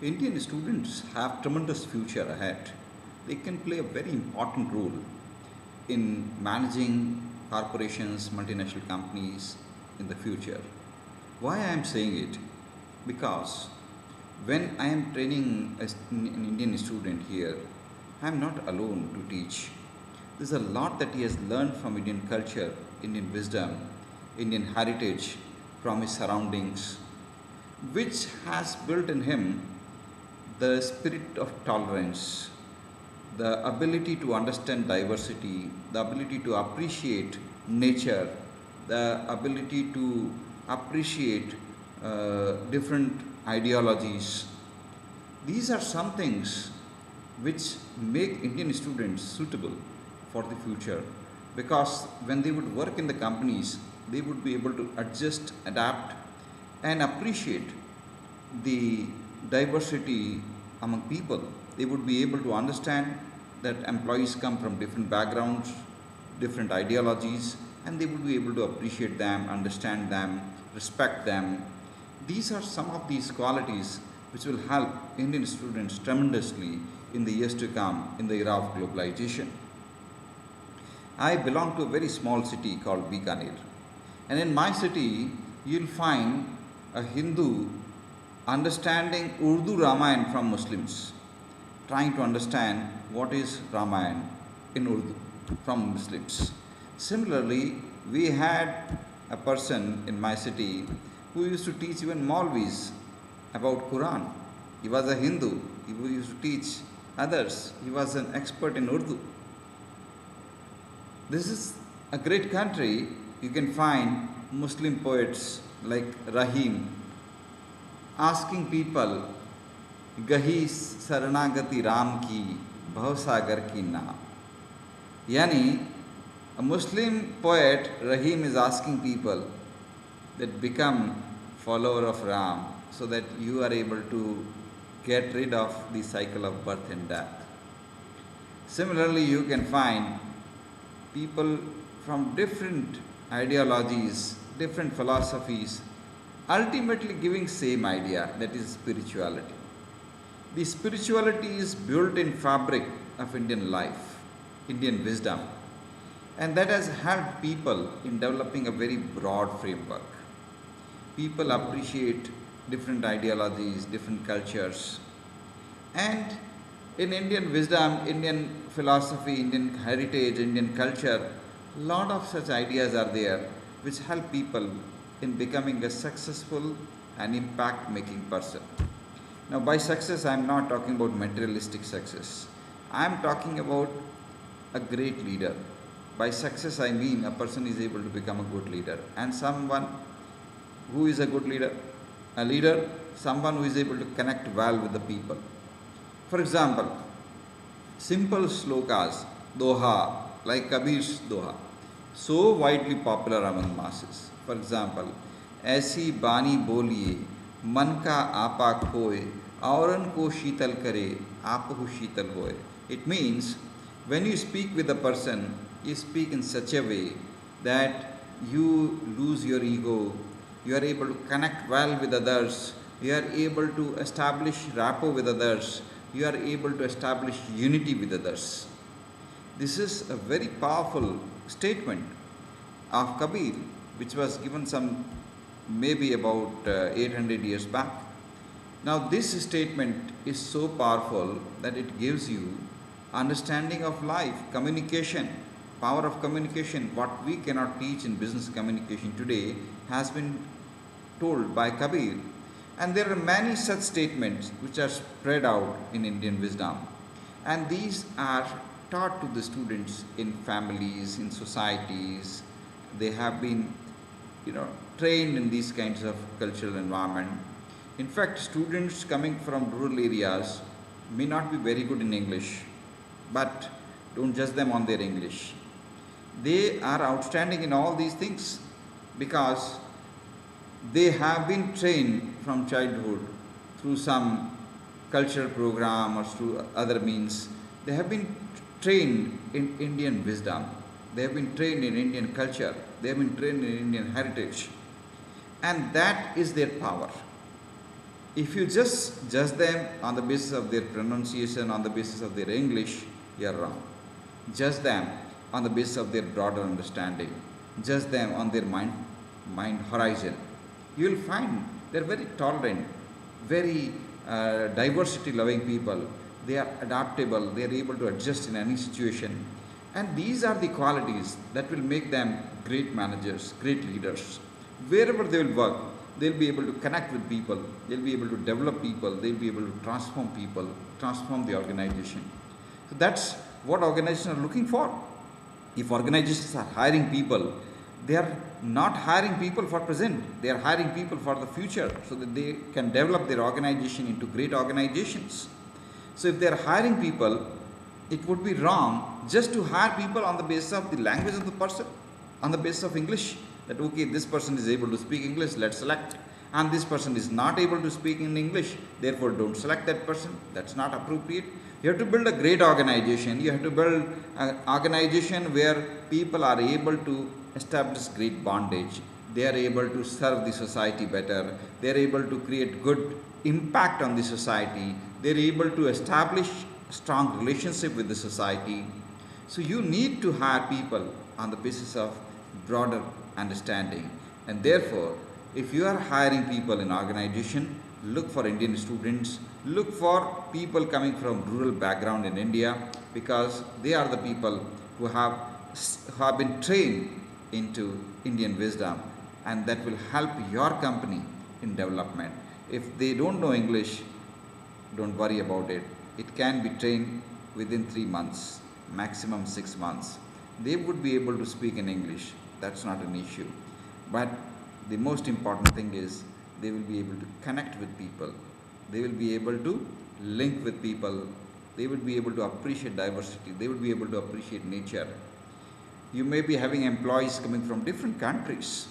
Indian students have tremendous future ahead. They can play a very important role in managing corporations, multinational companies in the future. Why I am saying it? Because when I am training an Indian student here, I am not alone to teach. There's a lot that he has learned from Indian culture, Indian wisdom, Indian heritage, from his surroundings, which has built in him the spirit of tolerance, the ability to understand diversity, the ability to appreciate nature, the ability to appreciate different ideologies. These are some things which make Indian students suitable for the future, because when they would work in the companies, they would be able to adjust, adapt, and appreciate the diversity among people. They would be able to understand that employees come from different backgrounds, different ideologies, and they would be able to appreciate them, understand them, respect them. These are some of these qualities which will help Indian students tremendously in the years to come in the era of globalization. I belong to a very small city called Bikaner, and in my city, you'll find a Hindu understanding Urdu Ramayan from Muslims, trying to understand what is Ramayan in Urdu from Muslims. Similarly, we had a person in my city who used to teach even Maulvis about Quran. He was a Hindu. He used to teach others. He was an expert in Urdu. This is a great country. You can find Muslim poets like Rahim asking people, Gahi Saranagati Ram ki Bhavsagar ki na. Yani, a Muslim poet, Rahim, is asking people that become follower of Ram so that you are able to get rid of the cycle of birth and death. Similarly, you can find people from different ideologies, different philosophies, ultimately giving same idea, that is spirituality. The spirituality is built in fabric of Indian life, Indian wisdom, and that has helped people in developing a very broad framework. People appreciate different ideologies, different cultures, and in Indian wisdom, Indian philosophy, Indian heritage, Indian culture, lot of such ideas are there which help people in becoming a successful and impact making person. Now, by success, I am not talking about materialistic success. I am talking about a great leader. By success, I mean a person is able to become a good leader. And someone who is a good leader, a leader, someone who is able to connect well with the people. For example, simple slokas, doha, like Kabir's doha, so widely popular among masses. For example, ऐसी बानी बोलिए मन का आपा खोए औरन को शीतल करे आप हु शीतल होए. It means when you speak with a person, you speak in such a way that you lose your ego, you are able to connect well with others, you are able to establish rapport with others, you are able to establish unity with others. This is a very powerful statement of Kabir, which was given some maybe about 800 years back. Now, this statement is so powerful that it gives you understanding of life, communication, power of communication. What we cannot teach in business communication today has been told by Kabir. And there are many such statements which are spread out in Indian wisdom. And these are taught to the students in families, in societies. They have been, trained in these kinds of cultural environment. In fact, students coming from rural areas may not be very good in English, but don't judge them on their English. They are outstanding in all these things because they have been trained from childhood through some cultural program or through other means. They have been trained in Indian wisdom. They have been trained in Indian culture. They have been trained in Indian heritage. And that is their power. If you just judge them on the basis of their pronunciation, on the basis of their English, you are wrong. Judge them on the basis of their broader understanding. Judge them on their mind horizon. You will find they are very tolerant, very diversity loving people. They are adaptable, they are able to adjust in any situation. And these are the qualities that will make them great managers, great leaders. Wherever they will work, they'll be able to connect with people, they'll be able to develop people, they'll be able to transform people, transform the organization. So that's what organizations are looking for. If organizations are hiring people, they are not hiring people for present, they are hiring people for the future so that they can develop their organization into great organizations. So if they are hiring people, it would be wrong just to hire people on the basis of the language of the person, on the basis of English. That okay, this person is able to speak English, let's select. And this person is not able to speak in English, therefore don't select that person. That's not appropriate. You have to build a great organization. You have to build an organization where people are able to establish great bondage. They are able to serve the society better. They are able to create good impact on the society. They are able to establish strong relationship with the society. So you need to hire people on the basis of broader understanding. And therefore, if you are hiring people in organization, look for Indian students, look for people coming from rural background in India, because they are the people who have been trained into Indian wisdom, and that will help your company in development. If they don't know English, don't worry about it. It can be trained within 3 months, maximum 6 months. They would be able to speak in English. That's not an issue. But the most important thing is they will be able to connect with people. They will be able to link with people. They will be able to appreciate diversity. They will be able to appreciate nature. You may be having employees coming from different countries,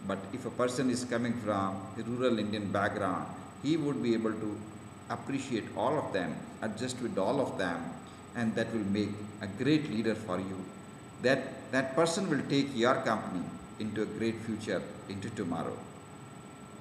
but if a person is coming from a rural Indian background, he would be able to appreciate all of them, adjust with all of them, and that will make a great leader for you. That person will take your company into a great future, into tomorrow.